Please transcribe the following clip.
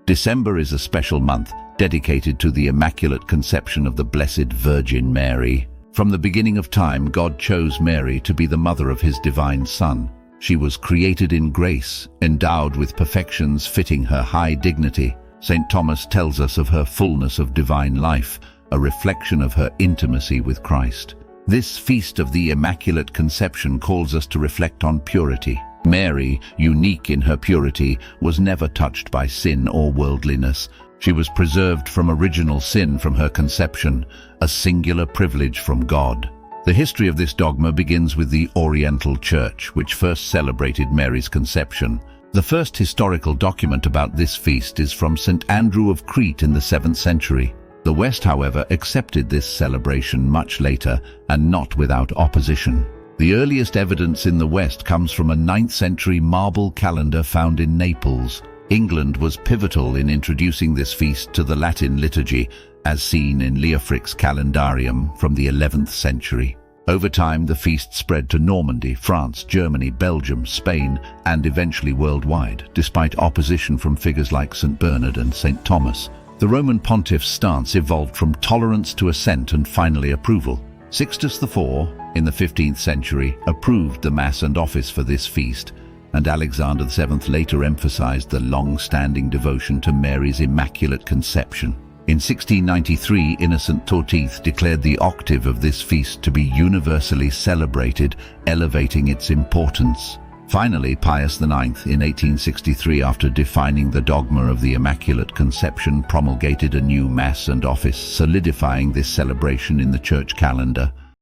December is a special month dedicated to the Immaculate Conception of the Blessed Virgin Mary. From the beginning of time, God chose Mary to be the mother of his divine Son. She was created in grace, endowed with perfections fitting her high dignity. St. Thomas tells us of her fullness of divine life, a reflection of her intimacy with Christ. This feast of the Immaculate Conception calls us to reflect on purity. Mary, unique in her purity, was never touched by sin or worldliness. She was preserved from original sin from her conception, a singular privilege from God. The history of this dogma begins with the Oriental Church, which first celebrated Mary's conception. The first historical document about this feast is from St. Andrew of Crete in the 7th century. The West, however, accepted this celebration much later, and not without opposition. The earliest evidence in the West comes from a 9th century marble calendar found in Naples. England was pivotal in introducing this feast to the Latin liturgy, as seen in Leofric's kalendarium from the 11th century. Over time, the feast spread to Normandy, France, Germany, Belgium, Spain, and eventually worldwide, despite opposition from figures like St. Bernard and St. Thomas. The Roman Pontiffs' stance evolved from tolerance to assent and finally approval. Sixtus IV, in the 15th century, approved the Mass and office for this feast, and Alexander VII later emphasized the long-standing devotion to Mary's Immaculate Conception. In 1693, Innocent XIV declared the octave of this feast to be universally celebrated, elevating its importance. Finally, Pius IX, in 1863, after defining the dogma of the Immaculate Conception, promulgated a new Mass and office, solidifying this celebration in the church calendar.